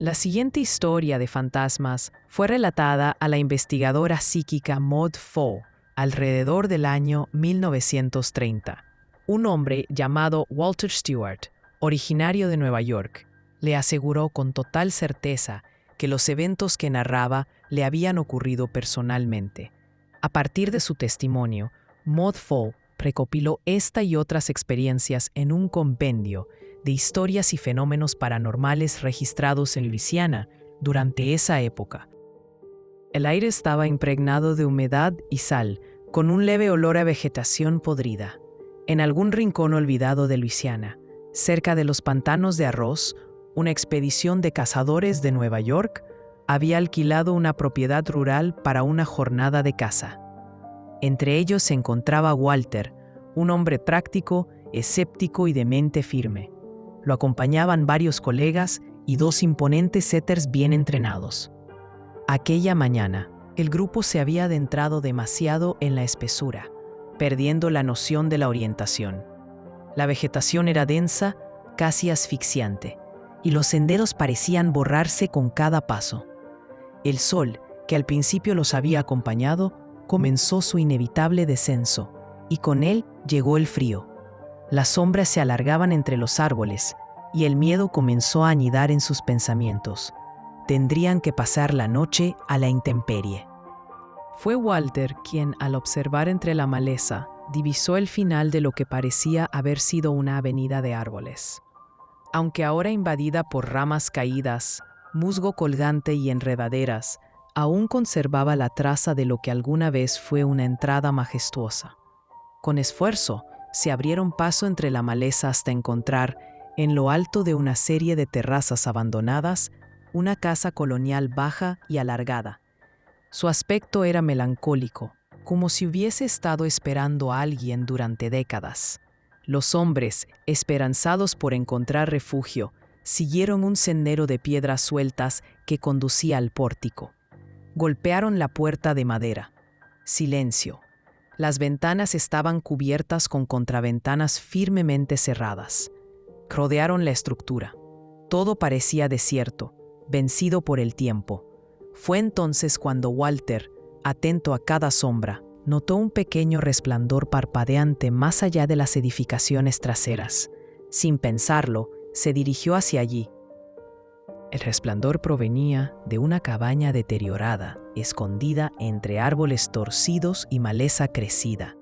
La siguiente historia de fantasmas fue relatada a la investigadora psíquica Maud Foe alrededor del año 1930. Un hombre llamado Walter Stewart, originario de Nueva York, le aseguró con total certeza que los eventos que narraba le habían ocurrido personalmente. A partir de su testimonio, Maud Foe recopiló esta y otras experiencias en un compendio de historias y fenómenos paranormales registrados en Luisiana durante esa época. El aire estaba impregnado de humedad y sal, con un leve olor a vegetación podrida. En algún rincón olvidado de Luisiana, cerca de los pantanos de arroz, una expedición de cazadores de Nueva York había alquilado una propiedad rural para una jornada de caza. Entre ellos se encontraba Walter, un hombre práctico, escéptico y de mente firme. Lo acompañaban varios colegas y dos imponentes setters bien entrenados. Aquella mañana, el grupo se había adentrado demasiado en la espesura, perdiendo la noción de la orientación. La vegetación era densa, casi asfixiante, y los senderos parecían borrarse con cada paso. El sol, que al principio los había acompañado, comenzó su inevitable descenso, y con él llegó el frío. Las sombras se alargaban entre los árboles, y el miedo comenzó a anidar en sus pensamientos. Tendrían que pasar la noche a la intemperie. Fue Walter quien, al observar entre la maleza, divisó el final de lo que parecía haber sido una avenida de árboles. Aunque ahora invadida por ramas caídas, musgo colgante y enredaderas, aún conservaba la traza de lo que alguna vez fue una entrada majestuosa. Con esfuerzo, se abrieron paso entre la maleza hasta encontrar, en lo alto de una serie de terrazas abandonadas, una casa colonial baja y alargada. Su aspecto era melancólico, como si hubiese estado esperando a alguien durante décadas. Los hombres, esperanzados por encontrar refugio, siguieron un sendero de piedras sueltas que conducía al pórtico. Golpearon la puerta de madera. Silencio. Las ventanas estaban cubiertas con contraventanas firmemente cerradas. Rodearon la estructura. Todo parecía desierto, vencido por el tiempo. Fue entonces cuando Walter, atento a cada sombra, notó un pequeño resplandor parpadeante más allá de las edificaciones traseras. Sin pensarlo, se dirigió hacia allí. El resplandor provenía de una cabaña deteriorada, escondida entre árboles torcidos y maleza crecida.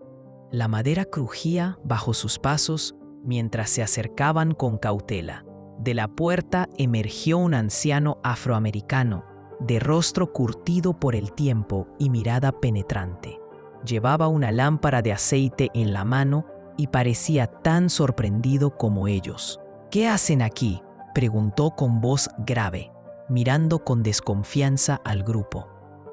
La madera crujía bajo sus pasos mientras se acercaban con cautela. De la puerta emergió un anciano afroamericano, de rostro curtido por el tiempo y mirada penetrante. Llevaba una lámpara de aceite en la mano y parecía tan sorprendido como ellos. «¿Qué hacen aquí?», preguntó con voz grave, mirando con desconfianza al grupo.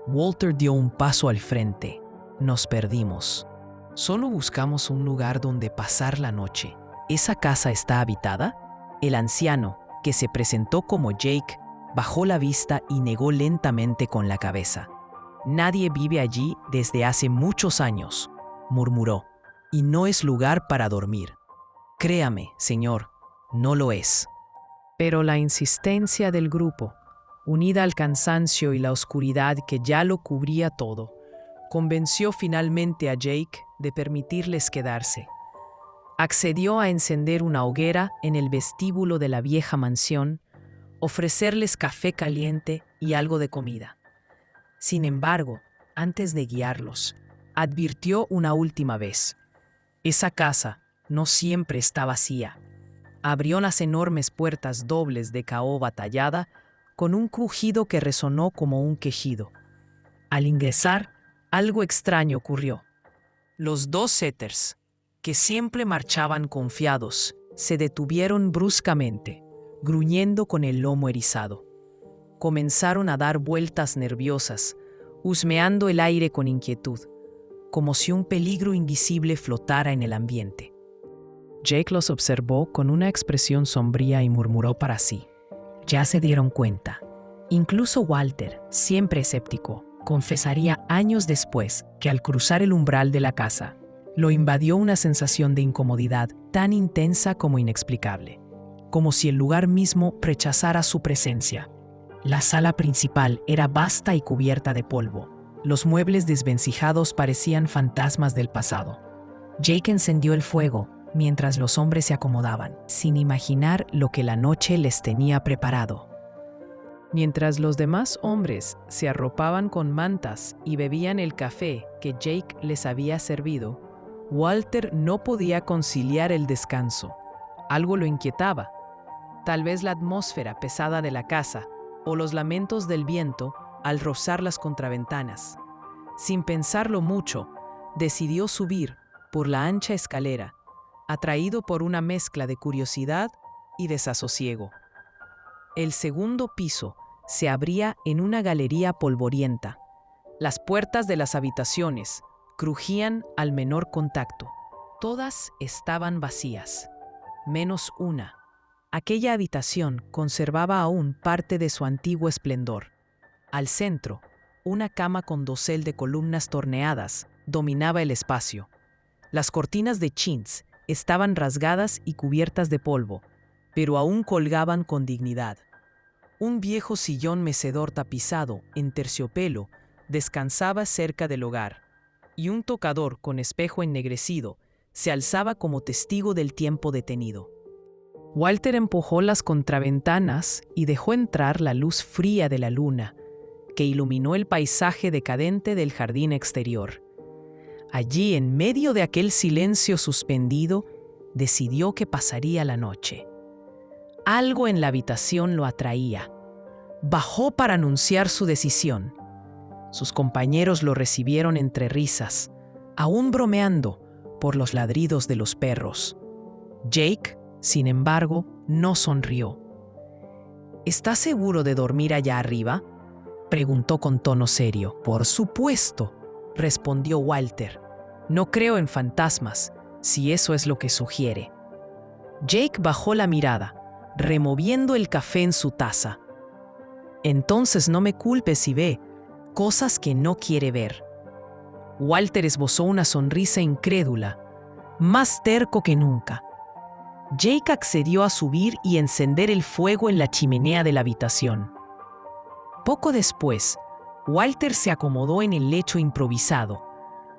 Walter dio un paso al frente. «Nos perdimos. Solo buscamos un lugar donde pasar la noche. ¿Esa casa está habitada?». El anciano, que se presentó como Jake, bajó la vista y negó lentamente con la cabeza. «Nadie vive allí desde hace muchos años», murmuró, «y no es lugar para dormir». «Créame, señor, no lo es». Pero la insistencia del grupo, unida al cansancio y la oscuridad que ya lo cubría todo, convenció finalmente a Jake de permitirles quedarse. Accedió a encender una hoguera en el vestíbulo de la vieja mansión, ofrecerles café caliente y algo de comida. Sin embargo, antes de guiarlos, advirtió una última vez: «Esa casa no siempre está vacía». Abrió las enormes puertas dobles de caoba tallada con un crujido que resonó como un quejido. Al ingresar, algo extraño ocurrió. Los dos setters, que siempre marchaban confiados, se detuvieron bruscamente, gruñendo con el lomo erizado. Comenzaron a dar vueltas nerviosas, husmeando el aire con inquietud, como si un peligro invisible flotara en el ambiente. Jake los observó con una expresión sombría y murmuró para sí: «Ya se dieron cuenta». Incluso Walter, siempre escéptico, confesaría años después que al cruzar el umbral de la casa, lo invadió una sensación de incomodidad tan intensa como inexplicable, como si el lugar mismo rechazara su presencia. La sala principal era vasta y cubierta de polvo. Los muebles desvencijados parecían fantasmas del pasado. Jake encendió el fuego mientras los hombres se acomodaban, sin imaginar lo que la noche les tenía preparado. Mientras los demás hombres se arropaban con mantas y bebían el café que Jake les había servido, Walter no podía conciliar el descanso. Algo lo inquietaba. Tal vez la atmósfera pesada de la casa o los lamentos del viento al rozar las contraventanas. Sin pensarlo mucho, decidió subir por la ancha escalera, atraído por una mezcla de curiosidad y desasosiego. El segundo piso se abría en una galería polvorienta. Las puertas de las habitaciones crujían al menor contacto. Todas estaban vacías, menos una. Aquella habitación conservaba aún parte de su antiguo esplendor. Al centro, una cama con dosel de columnas torneadas dominaba el espacio. Las cortinas de chintz estaban rasgadas y cubiertas de polvo, pero aún colgaban con dignidad. Un viejo sillón mecedor tapizado en terciopelo descansaba cerca del hogar, y un tocador con espejo ennegrecido se alzaba como testigo del tiempo detenido. Walter empujó las contraventanas y dejó entrar la luz fría de la luna, que iluminó el paisaje decadente del jardín exterior. Allí, en medio de aquel silencio suspendido, decidió que pasaría la noche. Algo en la habitación lo atraía. Bajó para anunciar su decisión. Sus compañeros lo recibieron entre risas, aún bromeando por los ladridos de los perros. Jake, sin embargo, no sonrió. ¿Estás seguro de dormir allá arriba?, preguntó con tono serio. Por supuesto, respondió Walter. No creo en fantasmas, si eso es lo que sugiere. Jake bajó la mirada, removiendo el café en su taza. Entonces no me culpes si ve cosas que no quiere ver. Walter esbozó una sonrisa incrédula, más terco que nunca. Jake accedió a subir y encender el fuego en la chimenea de la habitación. Poco después, Walter se acomodó en el lecho improvisado,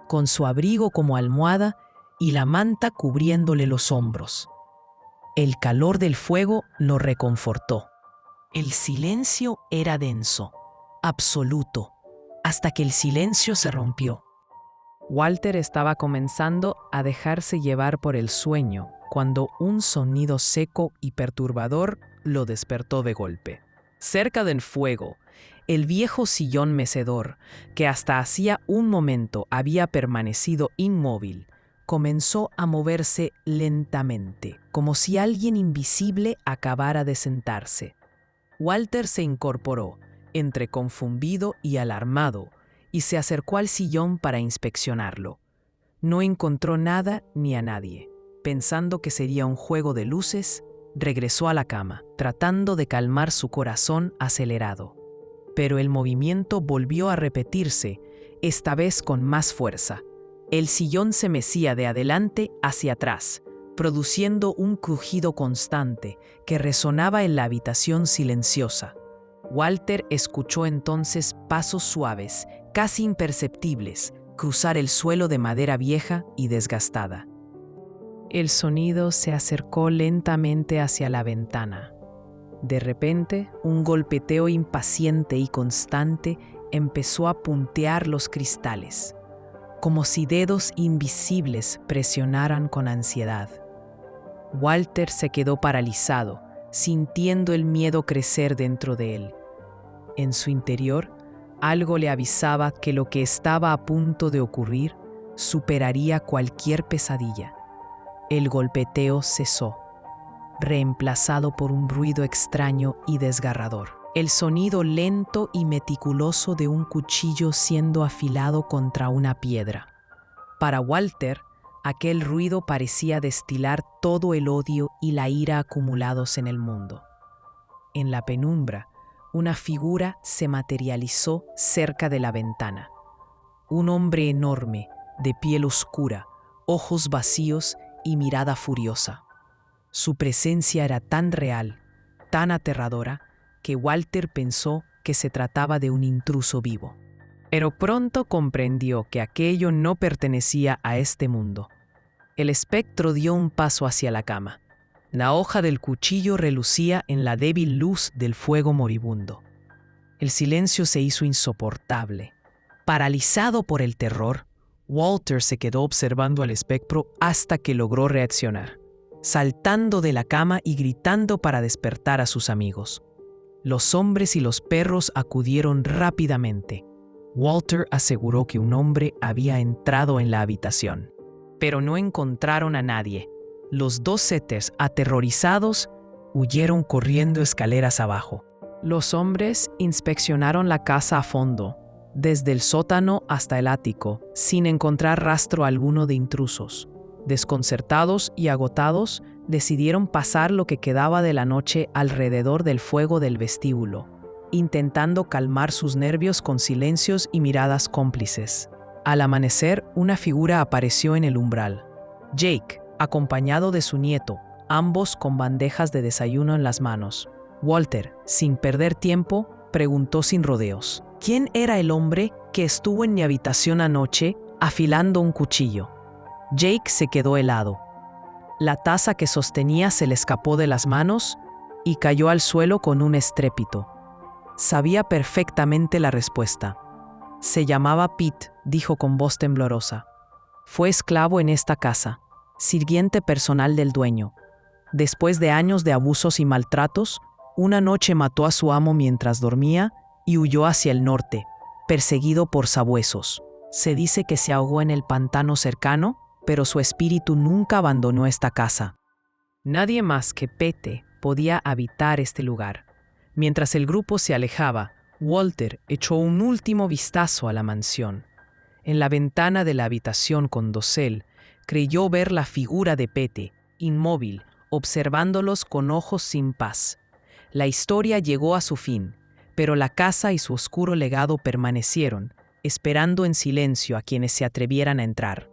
con su abrigo como almohada y la manta cubriéndole los hombros. El calor del fuego lo reconfortó. El silencio era denso, absoluto, hasta que el silencio se rompió. Walter estaba comenzando a dejarse llevar por el sueño cuando un sonido seco y perturbador lo despertó de golpe. Cerca del fuego, el viejo sillón mecedor, que hasta hacía un momento había permanecido inmóvil, comenzó a moverse lentamente, como si alguien invisible acabara de sentarse. Walter se incorporó, entre confundido y alarmado, y se acercó al sillón para inspeccionarlo. No encontró nada ni a nadie. Pensando que sería un juego de luces, regresó a la cama, tratando de calmar su corazón acelerado. Pero el movimiento volvió a repetirse, esta vez con más fuerza. El sillón se mecía de adelante hacia atrás, produciendo un crujido constante que resonaba en la habitación silenciosa. Walter escuchó entonces pasos suaves, casi imperceptibles, cruzar el suelo de madera vieja y desgastada. El sonido se acercó lentamente hacia la ventana. De repente, un golpeteo impaciente y constante empezó a puntear los cristales, como si dedos invisibles presionaran con ansiedad. Walter se quedó paralizado, sintiendo el miedo crecer dentro de él. En su interior, algo le avisaba que lo que estaba a punto de ocurrir superaría cualquier pesadilla. El golpeteo cesó, reemplazado por un ruido extraño y desgarrador. El sonido lento y meticuloso de un cuchillo siendo afilado contra una piedra. Para Walter, aquel ruido parecía destilar todo el odio y la ira acumulados en el mundo. En la penumbra, una figura se materializó cerca de la ventana. Un hombre enorme, de piel oscura, ojos vacíos y mirada furiosa. Su presencia era tan real, tan aterradora, que Walter pensó que se trataba de un intruso vivo. Pero pronto comprendió que aquello no pertenecía a este mundo. El espectro dio un paso hacia la cama. La hoja del cuchillo relucía en la débil luz del fuego moribundo. El silencio se hizo insoportable. Paralizado por el terror, Walter se quedó observando al espectro hasta que logró reaccionar, saltando de la cama y gritando para despertar a sus amigos. Los hombres y los perros acudieron rápidamente. Walter aseguró que un hombre había entrado en la habitación, pero no encontraron a nadie. Los dos setters, aterrorizados, huyeron corriendo escaleras abajo. Los hombres inspeccionaron la casa a fondo, desde el sótano hasta el ático, sin encontrar rastro alguno de intrusos. Desconcertados y agotados, decidieron pasar lo que quedaba de la noche alrededor del fuego del vestíbulo, intentando calmar sus nervios con silencios y miradas cómplices. Al amanecer, una figura apareció en el umbral. Jake, acompañado de su nieto, ambos con bandejas de desayuno en las manos. Walter, sin perder tiempo, preguntó sin rodeos: ¿quién era el hombre que estuvo en mi habitación anoche afilando un cuchillo? Jake se quedó helado. La taza que sostenía se le escapó de las manos y cayó al suelo con un estrépito. Sabía perfectamente la respuesta. Se llamaba Pete, dijo con voz temblorosa. Fue esclavo en esta casa, sirviente personal del dueño. Después de años de abusos y maltratos, una noche mató a su amo mientras dormía y huyó hacia el norte, perseguido por sabuesos. Se dice que se ahogó en el pantano cercano, pero su espíritu nunca abandonó esta casa. Nadie más que Pete podía habitar este lugar. Mientras el grupo se alejaba, Walter echó un último vistazo a la mansión. En la ventana de la habitación con dosel, creyó ver la figura de Pete, inmóvil, observándolos con ojos sin paz. La historia llegó a su fin, pero la casa y su oscuro legado permanecieron, esperando en silencio a quienes se atrevieran a entrar.